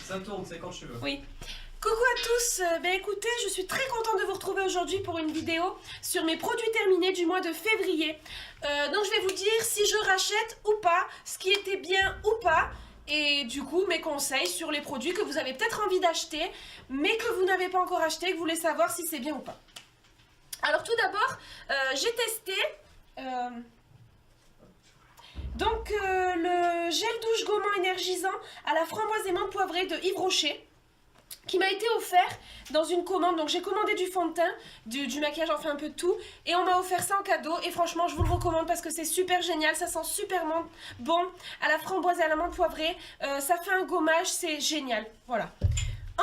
Ça tourne, c'est quand tu veux. Oui. Coucou à tous, écoutez, je suis très contente de vous retrouver aujourd'hui pour une vidéo sur mes produits terminés du mois de février. Donc je vais vous dire si je rachète ou pas, ce qui était bien ou pas, et du coup mes conseils sur les produits que vous avez peut-être envie d'acheter, mais que vous n'avez pas encore acheté, que vous voulez savoir si c'est bien ou pas. Alors tout d'abord, j'ai testé le gel douche gommant énergisant à la framboise et menthe poivrée de Yves Rocher, qui m'a été offert dans une commande. Donc j'ai commandé du fond de teint, du maquillage, enfin un peu de tout, et on m'a offert ça en cadeau, et franchement je vous le recommande parce que c'est super génial, ça sent super bon, à la framboise et à la menthe poivrée, ça fait un gommage, c'est génial, voilà.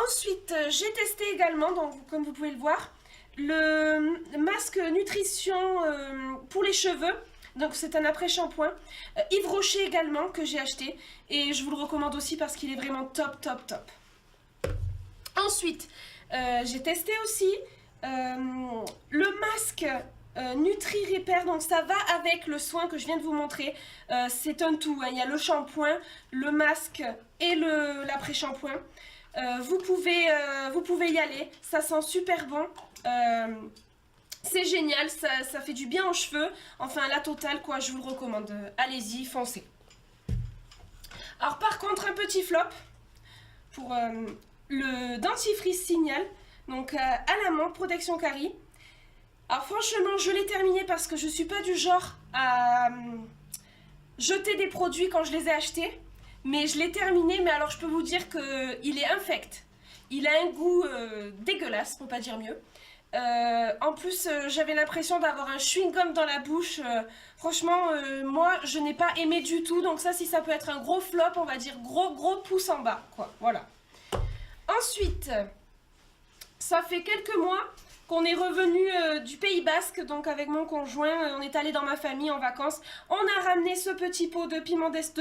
Ensuite j'ai testé également, donc comme vous pouvez le voir, le masque nutrition pour les cheveux. Donc c'est un après-shampoing, Yves Rocher également, que j'ai acheté, et je vous le recommande aussi parce qu'il est vraiment top. Ensuite, j'ai testé aussi le masque Nutri Repair, donc ça va avec le soin que je viens de vous montrer. C'est un tout, hein. Il y a le shampoing, le masque et l'après-shampoing. Vous pouvez y aller, ça sent super bon. C'est génial, ça fait du bien aux cheveux. Enfin, la totale, quoi, je vous le recommande. Allez-y, foncez. Alors, par contre, un petit flop pour le dentifrice Signal, donc à la menthe, protection carie. Alors, franchement, je l'ai terminé parce que je suis pas du genre à jeter des produits quand je les ai achetés. Mais je l'ai terminé, mais alors je peux vous dire qu'il est infect. Il a un goût dégueulasse, pour pas dire mieux. En plus, j'avais l'impression d'avoir un chewing-gum dans la bouche. Franchement, moi, je n'ai pas aimé du tout. Donc ça, si ça peut être un gros flop, on va dire gros pouce en bas, quoi. Voilà. Ensuite, ça fait quelques mois qu'on est revenu du Pays Basque, donc avec mon conjoint, on est allé dans ma famille en vacances. On a ramené ce petit pot de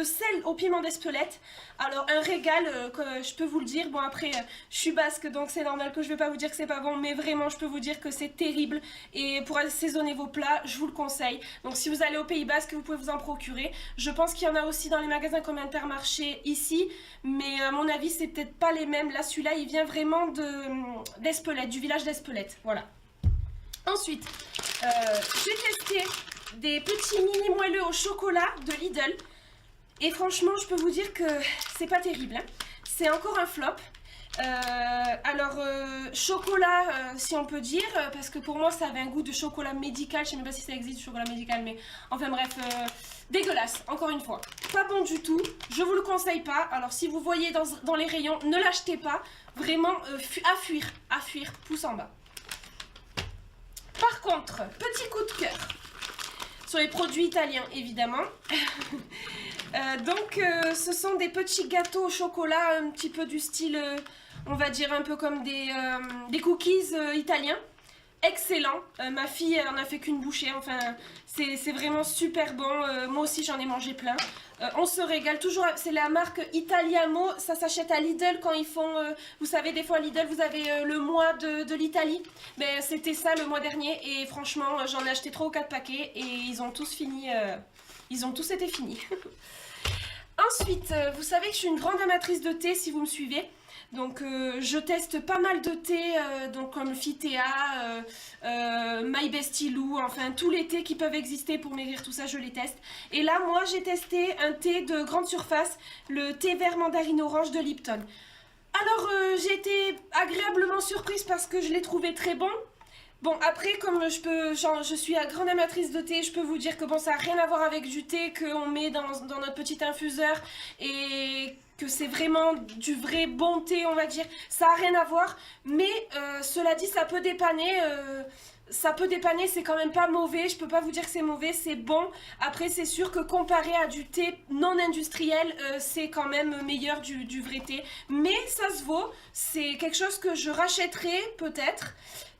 sel au piment d'Espelette. Alors un régal, que je peux vous le dire. Bon après, je suis basque, donc c'est normal que je vais pas vous dire que c'est pas bon, mais vraiment je peux vous dire que c'est terrible. Et pour assaisonner vos plats, je vous le conseille. Donc si vous allez au Pays Basque, vous pouvez vous en procurer. Je pense qu'il y en a aussi dans les magasins comme Intermarché ici, mais à mon avis c'est peut-être pas les mêmes. Là celui-là il vient vraiment d'Espelette, du village d'Espelette. Voilà. Ensuite, j'ai testé des petits mini moelleux au chocolat de Lidl. Et franchement, je peux vous dire que c'est pas terrible, hein. C'est encore un flop. Chocolat, si on peut dire, parce que pour moi ça avait un goût de chocolat médical. Je sais même pas si ça existe, du chocolat médical, mais enfin bref, dégueulasse, encore une fois. Pas bon du tout, je vous le conseille pas. Alors si vous voyez dans les rayons, ne l'achetez pas. Vraiment, à fuir, pouce en bas. Par contre, petit coup de cœur sur les produits italiens, évidemment. Ce sont des petits gâteaux au chocolat, un petit peu du style, on va dire un peu comme des cookies italiens. Excellent. Ma fille, elle en a fait qu'une bouchée. Enfin, c'est vraiment super bon. Moi aussi, j'en ai mangé plein. On se régale toujours. C'est la marque Italiamo. Ça s'achète à Lidl quand ils font... vous savez, des fois, à Lidl, vous avez le mois de l'Italie. Ben, c'était ça le mois dernier. Et franchement, j'en ai acheté 3 ou 4 paquets. Et ils ont tous fini... ils ont tous été finis. Ensuite, vous savez que je suis une grande amatrice de thé, si vous me suivez. Donc je teste pas mal de thés, donc comme Fitea, My Bestie Lou, enfin tous les thés qui peuvent exister pour maigrir, tout ça je les teste. Et là moi j'ai testé un thé de grande surface, le thé vert mandarine orange de Lipton. Alors j'ai été agréablement surprise parce que je l'ai trouvé très bon. Bon après comme je suis une grande amatrice de thé, je peux vous dire que bon ça n'a rien à voir avec du thé qu'on met dans notre petit infuseur et que c'est vraiment du vrai bon thé on va dire, ça n'a rien à voir, mais cela dit ça peut dépanner, c'est quand même pas mauvais, je peux pas vous dire que c'est mauvais, c'est bon. Après c'est sûr que comparé à du thé non industriel, c'est quand même meilleur du vrai thé, mais ça se vaut, c'est quelque chose que je rachèterai peut-être.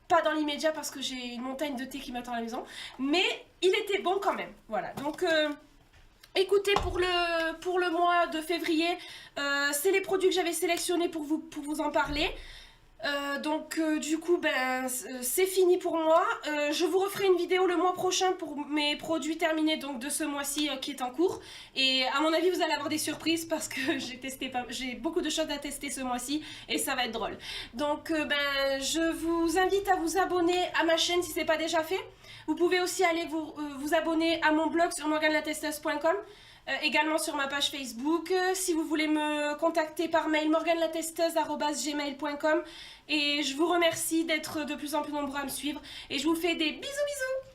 Pas dans l'immédiat parce que j'ai une montagne de thé qui m'attend à la maison. Mais il était bon quand même. Voilà. Donc écoutez, pour le mois de février, c'est les produits que j'avais sélectionnés pour vous en parler. Du coup, ben, c'est fini pour moi. Je vous referai une vidéo le mois prochain pour mes produits terminés donc de ce mois-ci qui est en cours. Et à mon avis, vous allez avoir des surprises parce que j'ai beaucoup de choses à tester ce mois-ci et ça va être drôle. Ben, je vous invite à vous abonner à ma chaîne si ce n'est pas déjà fait. Vous pouvez aussi aller vous abonner à mon blog sur morganlatesteuse.com. Également sur ma page Facebook. Si vous voulez me contacter par mail, morganlatesteuse@gmail.com. Et je vous remercie d'être de plus en plus nombreux à me suivre. Et je vous fais des bisous bisous.